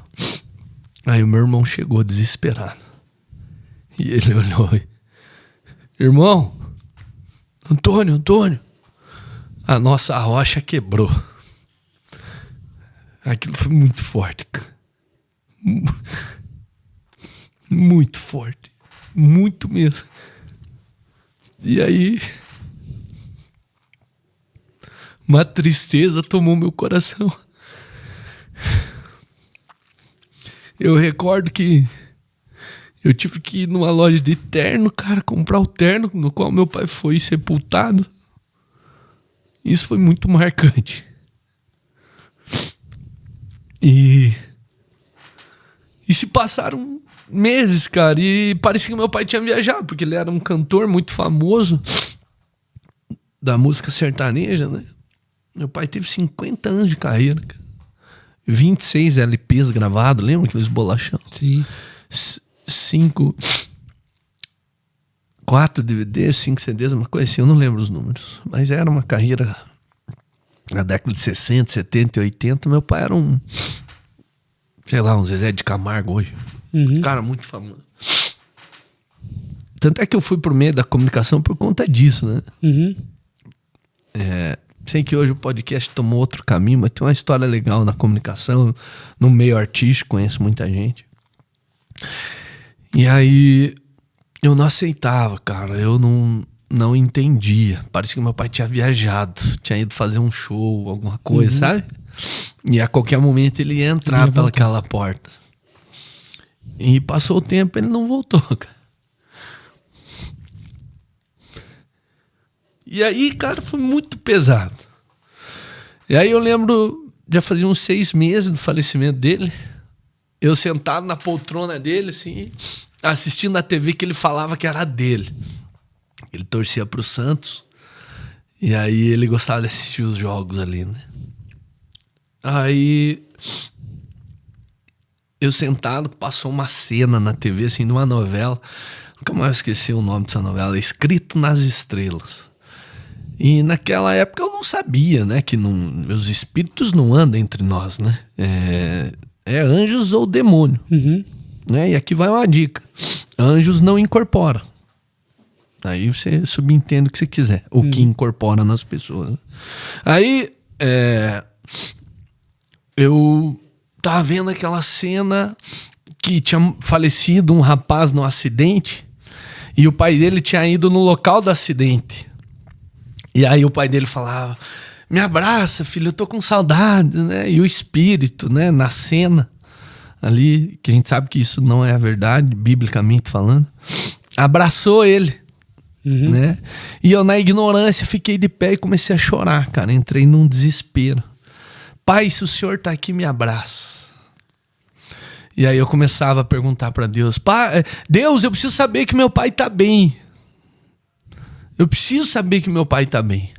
Aí o meu irmão chegou desesperado. E ele olhou e... Irmão, Antônio, a nossa rocha quebrou. Aquilo foi muito forte, cara. Muito forte. Muito mesmo. E aí... uma tristeza tomou meu coração. Eu recordo que eu tive que ir numa loja de terno, cara, comprar o terno no qual meu pai foi sepultado. Isso foi muito marcante. E se passaram meses, cara, e parecia que meu pai tinha viajado, porque ele era um cantor muito famoso da música sertaneja, né? Meu pai teve 50 anos de carreira, cara. 26 LPs gravados, lembra aqueles bolachão? Sim. 4 DVDs, 5 CDs, uma coisa assim, eu não lembro os números. Mas era uma carreira na década de 60, 70 e 80. Meu pai era um, sei lá, um Zezé de Camargo hoje. Uhum. Cara muito famoso. Tanto é que eu fui pro meio da comunicação por conta disso, né? Uhum. Sei que hoje o podcast tomou outro caminho, mas tem uma história legal na comunicação, no meio artístico, conheço muita gente. E aí eu não aceitava, cara, eu não entendia. Parecia que meu pai tinha viajado, tinha ido fazer um show, alguma coisa, sabe? E a qualquer momento ele ia entrar pelaquela porta. E passou o tempo, ele não voltou, cara. E aí, cara, foi muito pesado. E aí eu lembro, já fazia uns 6 meses do falecimento dele, eu sentado na poltrona dele, assim, assistindo a TV que ele falava que era dele. Ele torcia pro Santos, e aí ele gostava de assistir os jogos ali, né? Aí eu sentado, passou uma cena na TV, assim, de uma novela, nunca mais esqueci o nome dessa novela, Escrito nas Estrelas. E naquela época eu não sabia, né, que os espíritos não andam entre nós, né? É anjos ou demônio. Uhum. Né? E aqui vai uma dica. Anjos não incorporam. Aí você subentende o que você quiser. O que incorpora nas pessoas. Aí eu tava vendo aquela cena que tinha falecido um rapaz num acidente e o pai dele tinha ido no local do acidente. E aí o pai dele falava: me abraça, filho, eu tô com saudade, né? E o espírito, né, na cena ali, que a gente sabe que isso não é a verdade, biblicamente falando, abraçou ele, né? E eu, na ignorância, fiquei de pé e comecei a chorar, cara. Entrei num desespero. Pai, se o senhor tá aqui, me abraça. E aí eu começava a perguntar pra Deus: pai, Deus, eu preciso saber que meu pai tá bem. Eu preciso saber que meu pai tá bem.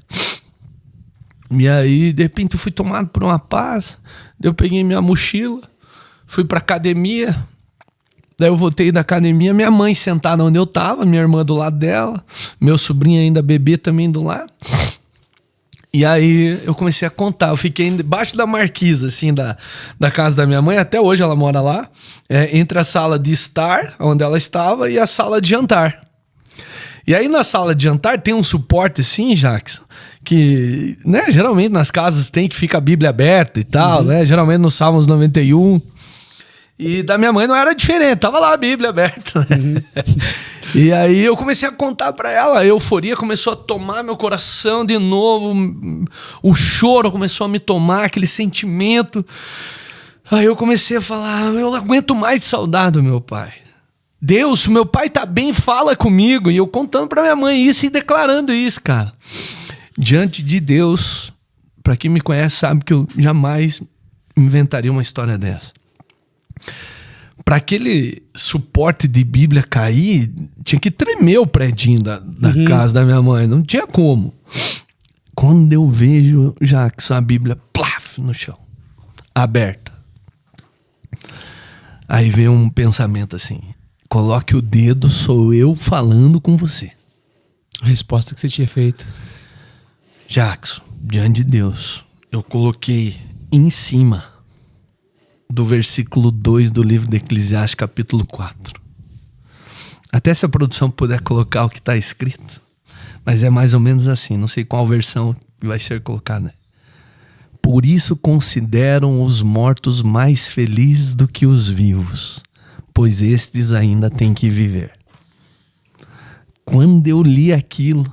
E aí, de repente, eu fui tomado por uma paz. Eu peguei minha mochila, fui pra academia. Daí eu voltei da academia, minha mãe sentada onde eu tava, minha irmã do lado dela, meu sobrinho ainda bebê também do lado. E aí eu comecei a contar. Eu fiquei embaixo da marquise, assim, da casa da minha mãe. Até hoje ela mora lá. Entre a sala de estar, onde ela estava, e a sala de jantar. E aí na sala de jantar tem um suporte assim, Jackson, que, né, geralmente nas casas tem, que fica a Bíblia aberta e tal, né? Geralmente no Salmos 91. E da minha mãe não era diferente, tava lá a Bíblia aberta, né? E aí eu comecei a contar pra ela, a euforia começou a tomar meu coração de novo, o choro começou a me tomar, aquele sentimento. Aí eu comecei a falar, eu não aguento mais de saudade do meu pai. Deus, se meu pai tá bem, fala comigo. E eu contando pra minha mãe isso e declarando isso, cara. Diante de Deus, pra quem me conhece sabe que eu jamais inventaria uma história dessa. Pra aquele suporte de Bíblia cair, tinha que tremer o predinho da casa da minha mãe. Não tinha como. Quando eu vejo, Jackson, a Bíblia, plaf, no chão. Aberta. Aí vem um pensamento assim. Coloque o dedo, sou eu falando com você. A resposta que você tinha feito. Jackson, diante de Deus, eu coloquei em cima do versículo 2 do livro de Eclesiastes, capítulo 4. Até se a produção puder colocar o que está escrito, mas é mais ou menos assim, não sei qual versão vai ser colocada. Por isso consideram os mortos mais felizes do que os vivos, pois estes ainda têm que viver. Quando eu li aquilo,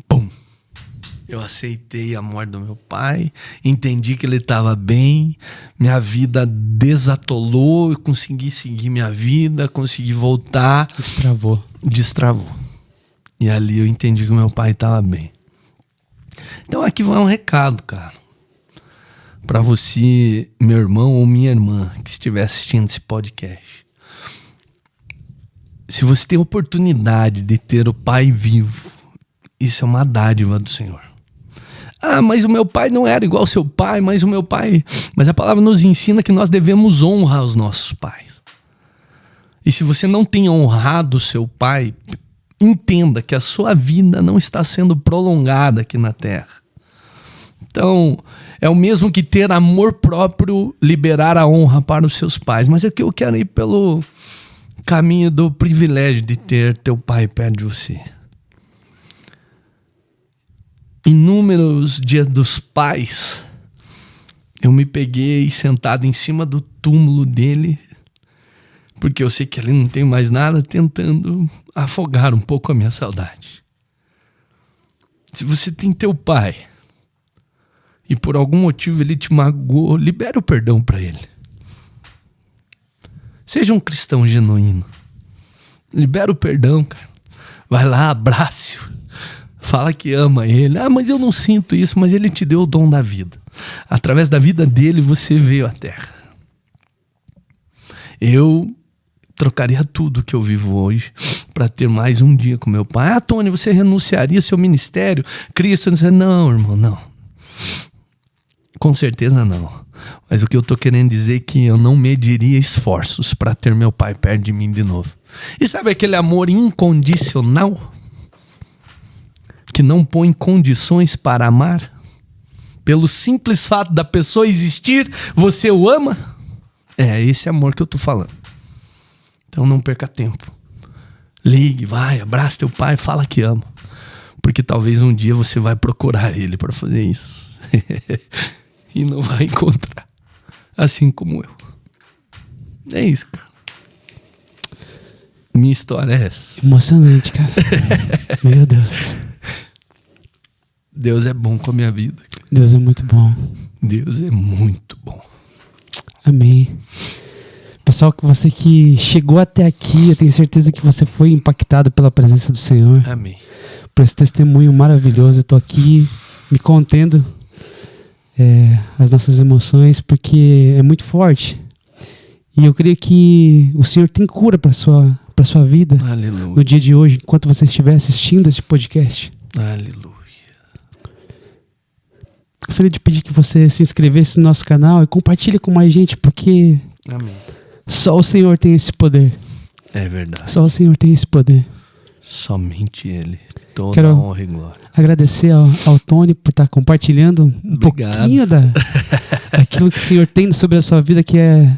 pum! Eu aceitei a morte do meu pai, entendi que ele estava bem, minha vida desatolou, eu consegui seguir minha vida, consegui voltar. Destravou. E ali eu entendi que o meu pai estava bem. Então aqui vai um recado, cara. Para você, meu irmão ou minha irmã, que estiver assistindo esse podcast. Se você tem a oportunidade de ter o pai vivo, isso é uma dádiva do Senhor. Ah, mas o meu pai não era igual ao seu pai, mas o meu pai... Mas a palavra nos ensina que nós devemos honrar os nossos pais. E se você não tem honrado o seu pai, entenda que a sua vida não está sendo prolongada aqui na terra. Então, é o mesmo que ter amor próprio, liberar a honra para os seus pais. Mas é que eu quero ir pelo caminho do privilégio de ter teu pai perto de você. Inúmeros dias dos pais, eu me peguei sentado em cima do túmulo dele, porque eu sei que ali não tem mais nada, tentando afogar um pouco a minha saudade. Se você tem teu pai e por algum motivo ele te magoou, libere o perdão para ele. Seja um cristão genuíno. Libera o perdão, cara. Vai lá, abrace-o. Fala que ama ele. Ah, mas eu não sinto isso, mas ele te deu o dom da vida. Através da vida dele você veio à terra. Eu trocaria tudo que eu vivo hoje para ter mais um dia com meu pai. Ah, Tony, você renunciaria ao seu ministério? Cristo, não, irmão, não. Com certeza não. Mas o que eu tô querendo dizer é que eu não mediria esforços para ter meu pai perto de mim de novo. E sabe aquele amor incondicional? Que não põe condições para amar? Pelo simples fato da pessoa existir, você o ama? É esse amor que eu tô falando. Então não perca tempo. Ligue, vai, abraça teu pai, fala que ama. Porque talvez um dia você vai procurar ele para fazer isso. E não vai encontrar. Assim como eu. É isso, cara. Minha história é essa. Emocionante, cara. Meu Deus. Deus é bom com a minha vida. Deus é muito bom. Deus é muito bom. Amém. Pessoal, você que chegou até aqui, eu tenho certeza que você foi impactado pela presença do Senhor. Amém. Por esse testemunho maravilhoso. Eu tô aqui me contendo as nossas emoções, porque é muito forte. E eu creio que o Senhor tem cura para sua vida. Aleluia. No dia de hoje, enquanto você estiver assistindo esse podcast. Aleluia. Gostaria de pedir que você se inscrevesse no nosso canal e compartilhe com mais gente, porque Amém. Só o Senhor tem esse poder. É verdade. Só o Senhor tem esse poder. Somente Ele. Toda Quero honra e glória. agradecer ao Tony por estar compartilhando um pouquinho daquilo que o Senhor tem sobre a sua vida, que é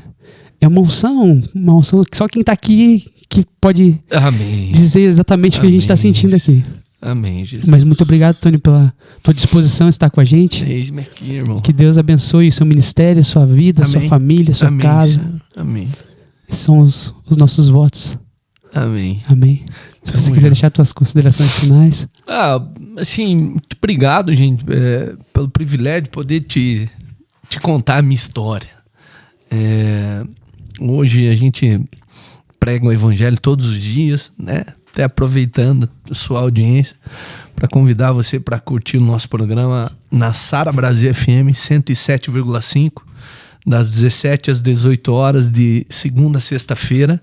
uma unção que só quem está aqui que pode Amém. dizer exatamente o que a gente está sentindo aqui. Amém, Jesus. Mas muito obrigado, Tony, pela tua disposição em estar com a gente. Eis-me aqui, irmão. Que Deus abençoe o seu ministério, a sua vida, a sua família, a sua casa. Senhor. Amém. Esses são os nossos votos. Amém. Amém. Se você quiser deixar suas considerações finais. Assim, muito obrigado, gente, pelo privilégio de poder te contar a minha história. Hoje a gente prega o evangelho todos os dias, né? Até aproveitando a sua audiência para convidar você para curtir o nosso programa na Sara Brasil FM 107,5, das 17 às 18 horas, de segunda a sexta-feira,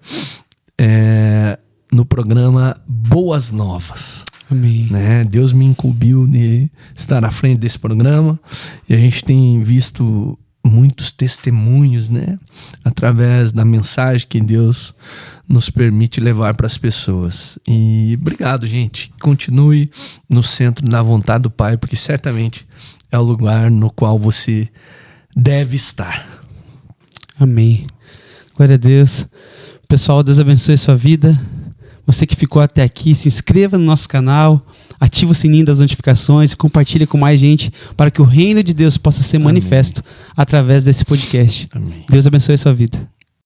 no programa Boas Novas. Amém. Né? Deus me incumbiu de estar à frente desse programa e a gente tem visto muitos testemunhos, né? Através da mensagem que Deus nos permite levar para as pessoas. E obrigado, gente. Continue no centro da vontade do Pai, porque certamente é o lugar no qual você deve estar. Amém. Glória a Deus. Pessoal, Deus abençoe a sua vida. Você que ficou até aqui, se inscreva no nosso canal, ativa o sininho das notificações e compartilhe com mais gente para que o reino de Deus possa ser manifesto através desse podcast. Amém. Deus abençoe a sua vida.